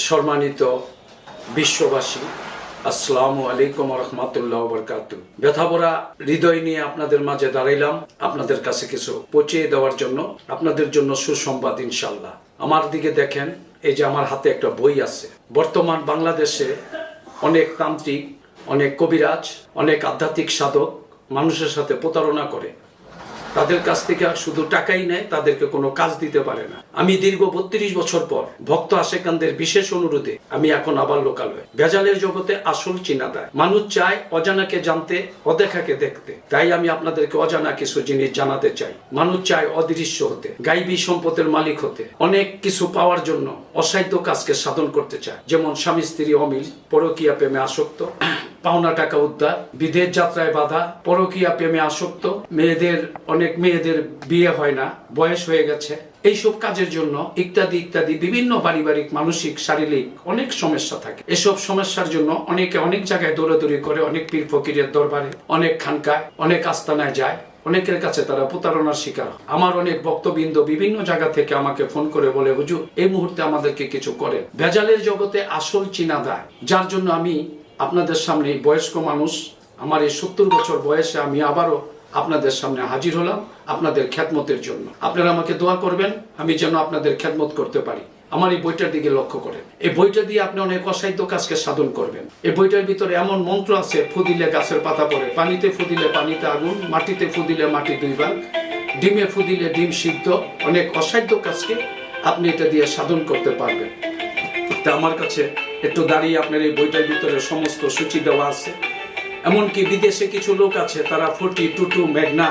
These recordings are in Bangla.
সম্মানিত বিশ্ববাসী, আসসালামু আলাইকুম রহমতুল্লাহ বরকাতু। ব্যথাভরা হৃদয় নিয়ে আপনাদের মাঝে দাঁড়াইলাম আপনাদের কাছে কিছু পৌঁছে দেওয়ার জন্য, আপনাদের জন্য সুসংবাদ ইনশাল্লাহ। আমার দিকে দেখেন, এই যে আমার হাতে একটা বই আছে। বর্তমান বাংলাদেশে অনেক তান্ত্রিক, অনেক কবিরাজ, অনেক আধ্যাত্মিক সাধক মানুষের সাথে প্রতারণা করে। তাদের কাছ থেকে শুধু টাকাই নেয়, তাদেরকে কোনো কাজ দিতে পারে না। আমি দীর্ঘ 32 বছর পর ভক্ত আশেকানদের বিশেষ অনুরোধে আমি এখন আবার লোকালয়ে। ভেজালের জগতে আসল চিনা দেয়। মানুষ চায় অজানাকে জানতে, অদেখাকে দেখতে। তাই আমি আপনাদেরকে অজানা কিছু জিনিস জানাতে চাই। মানুষ চায় অদৃশ্য হতে, গাইবী সম্পদের মালিক হতে, অনেক কিছু পাওয়ার জন্য অসাধ্য কাজকে সাধন করতে চায়। যেমন স্বামী স্ত্রী অমিল, পরকীয়া প্রেমে আসক্ত, পাওনা টাকা উদ্ধার, বিদেশ যাত্রায় বাধা, পরকীয়া প্রেমে আসক্ত, অনেক মেয়েদের বিয়ে হয় না, বয়স হয়ে গেছে, এইসব কাজের জন্য ইত্যাদি ইত্যাদি বিভিন্ন পারিবারিক, মানসিক, শারীরিক অনেক সমস্যা থাকে। এসব সমস্যার জন্য অনেকে অনেক জায়গায় দৌড়াদৌড়ি করে, অনেক পীর ফকিরের দরবারে, অনেক খানকায়, অনেক আস্তানায় যায়। অনেকের কাছে তারা প্রতারণার শিকার। আমার অনেক ভক্তবৃন্দ বিভিন্ন জায়গা থেকে আমাকে ফোন করে বলে, হুজুর এই মুহূর্তে আমাদেরকে কিছু করেন। ভেজালের জগতে আসল চিনা দেয়, যার জন্য আমি আপনাদের সামনে, বয়স্ক মানুষ, আমার এই 70 বছর বয়সে আমি আবারও আপনাদের সামনে হাজির হলাম আপনাদের খেদমতের জন্য। আপনারা আমাকে দোয়া করবেন, আমি যেন আপনাদের খেদমত করতে পারি। আমার এই বইটার দিকে লক্ষ্য করেন। এই বইটা দিয়ে আপনি অনেক অসাধ্য কাজকে সাধন করবেন। এই বইটার ভিতরে এমন মন্ত্র আছে, ফুদিলে গাছের পাতা পড়ে, পানিতে ফুদিলে পানিতে আগুন, মাটিতে ফুদিলে মাটি দুইবার, ডিমে ফুদিলে ডিম সিদ্ধ। অনেক অসাধ্য কাজকে আপনি এটা দিয়ে সাধন করতে পারবেন। তা আমার কাছে একটু দাঁড়িয়ে আপনার এই বইটার ভিতরে সমস্ত সূচি দেওয়া আছে। এমনকি বিদেশে কিছু লোক আছে, তারা 42 ম্যাগনা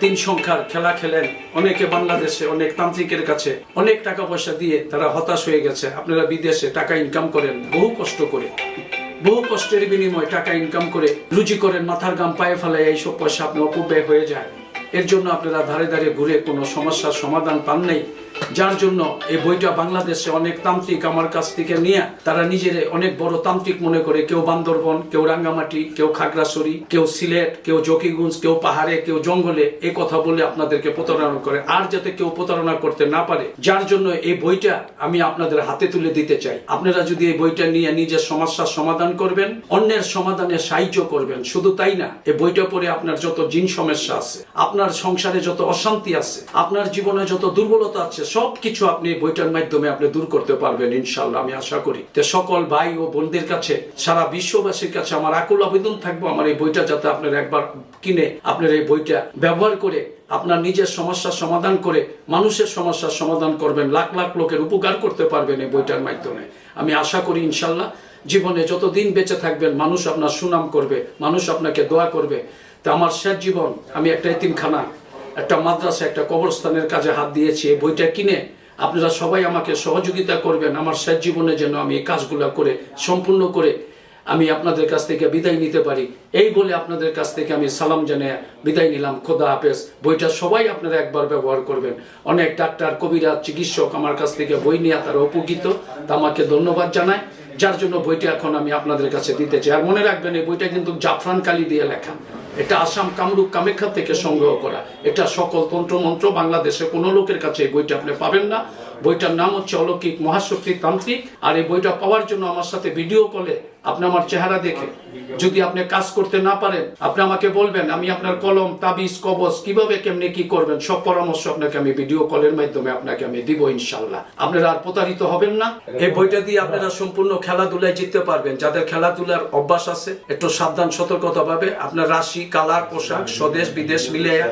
3 সংখ্যার খেলা খেলেন। অনেকে বাংলাদেশে অনেক তান্ত্রিকের কাছে অনেক টাকা পয়সা দিয়ে তারা হতাশ হয়ে গেছে। আপনারা বিদেশে টাকা ইনকাম করেন বহু কষ্ট করে, বহু কষ্টের বিনিময়ে টাকা ইনকাম করে রুজি করেন, মাথার গাম পায়ে ফেলে, এইসব পয়সা আপনি অপব্যয় হয়ে যায়। এর জন্য আপনারা ধারে ধারে ঘুরে কোনো সমস্যার সমাধান পান নাই। যার জন্য এই বইটা বাংলাদেশে অনেক তান্ত্রিক আমার কাছ থেকে নিয়ে তারা নিজেরে অনেক বড় তান্ত্রিক মনে করে। কেউ বান্দরবন, কেউ রাঙ্গামাটি, কেউ খাগড়াছড়ি, কেউ সিলেট, কেউ জকিগঞ্জ, কেউ পাহাড়ে, কেউ জঙ্গলে এই কথা বলে আপনাদেরকে প্রতারণা করে। আর যাতে কেউ প্রতারণা করতে না পারে, যার জন্য এই বইটা আমি আপনাদের হাতে তুলে দিতে চাই। আপনারা যদি এই বইটা নিয়ে নিজের সমস্যার সমাধান করবেন, অন্যের সমাধানে সাহায্য করবেন। শুধু তাই না, এই বইটা পড়ে আপনার যত জিন সমস্যা আছে, আপনার সংসারে যত অশান্তি আছে, আপনার জীবনে যত দুর্বলতা আছে, সবকিছু আপনি এই বইটার মাধ্যমে আপনি দূর করতে পারবেন ইনশাআল্লাহ, আমি আশা করি। তো সকল ভাই ও বোনদের কাছে, সারা বিশ্ববাসীর কাছে আমার আকুল আবেদন থাকবো, আমার এই বইটা যাতে আপনারা একবার কিনে আপনার এই বইটা ব্যবহার করে আপনার নিজের সমস্যার সমাধান করে মানুষের সমস্যার সমাধান করবেন, লাখ লাখ লোকের উপকার করতে পারবেন এই বইটার মাধ্যমে। আমি আশা করি ইনশাআল্লাহ জীবনে যতদিন বেঁচে থাকবেন মানুষ আপনার সুনাম করবে, মানুষ আপনাকে দোয়া করবে। তা আমার শেষ জীবন আমি একটা এতিমখানা, একটা মাদ্রাসা, একটা কবরস্থানের কাজে হাত দিয়েছি। এই বইটা কিনে আপনারা সবাই আমাকে সহযোগিতা করবেন, আমার শেষ জীবনে যেন আমি এই কাজগুলো করে সম্পূর্ণ করে আমি আপনাদের কাছ থেকে বিদায় নিতে পারি। এই বলে আপনাদের কাছ থেকে আমি সালাম জানিয়ে বিদায় নিলাম। খোদা হাফেজ। বইটা সবাই আপনারা একবার ব্যবহার করবেন। অনেক ডাক্তার, কবিরাজ, চিকিৎসক আমার কাছ থেকে বই নিয়ে তারা উপকৃত, তা আমাকে ধন্যবাদ জানায়। যার জন্য বইটা এখন আমি আপনাদের কাছে দিতে চাই। আর মনে রাখবেন, এই বইটা কিন্তু জাফরান কালি দিয়ে লেখা। এটা আসাম কামরূপ কামাখ্যা থেকে সংগ্রহ করা। এটা সকল তন্ত্রমন্ত্র, বাংলাদেশে কোনো লোকের কাছে এই বইটা আপনি পাবেন না। বইটার নাম হচ্ছে অলৌকিক মহাশক্তি তান্ত্রিক। আর এই বইটা পাওয়ার জন্য আমার সাথে ভিডিও কলে আপনি আমার চেহারা দেখে, যদি আপনি কাজ করতে না পারেন আপনি আমাকে বলবেন, আমি আপনার কলম, তাবিজ, কবজ কিভাবে কেমনে কি করবেন সব পরামর্শ আপনাকে আমি ভিডিও কলের মাধ্যমে আপনাকে আমি দিব ইনশাআল্লাহ। আপনারা আর প্রতারিত হবেন না। এই বইটা দিয়ে আপনারা সম্পূর্ণ খেলাধুলায় জিততে পারবেন। যাদের খেলাধুলার অভ্যাস আছে, একটু সাবধান সতর্কতা ভাবে আপনার রাশি, কালার, পোশাক, স্বদেশ বিদেশ মিলাইয়া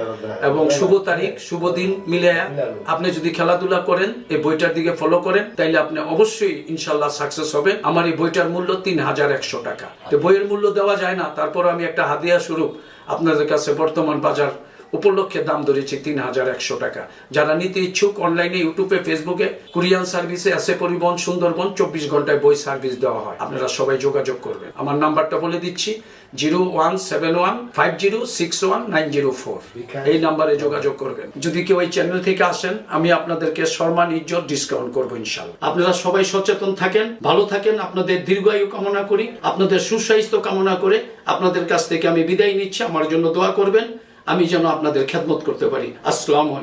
এবং শুভ তারিখ, শুভ দিন মিলাইয়া আপনি যদি খেলাধুলা করেন, এই বইটার দিকে ফলো করেন, তাইলে আপনি অবশ্যই ইনশাআল্লাহ সাকসেস হবে। আমার এই বইটার মূল্য 3100 টাকা। তো বইয়ের মূল্য দেওয়া যায় না, তারপর আমি একটা হাদিয়া স্বরূপ আপনাদের কাছে বর্তমান বাজার উপলক্ষে দাম ধরেছি 3100 টাকা। যারা নিতে ইচ্ছুক অনলাইনে, ইউটিউবে, ফেসবুকে, কুরিয়ান সার্ভিসে, এসে পরিবহন, সুন্দরবন 24 ঘন্টায় বই সার্ভিস দেওয়া হয়। আপনারা সবাই যোগাযোগ করবেন। আমার নাম্বারটা বলে দিচ্ছি, 0171561904। এই নাম্বারে যোগাযোগ করবেন। যদি কেউ এই চ্যানেল থেকে আসেন, আমি আপনাদেরকে সম্মান, ইজ্জত, ডিসকাউন্ট করবো ইনশাআল্লাহ। আপনারা সবাই সচেতন থাকেন, ভালো থাকেন। আপনাদের দীর্ঘায়ু কামনা করি, আপনাদের সুস্বাস্থ্য কামনা করে আপনাদের কাছ থেকে আমি বিদায় নিচ্ছি। আমার জন্য দোয়া করবেন, আমি যেন আপনাদের খেদমত করতে পারি। আসসালামু আলাইকুম।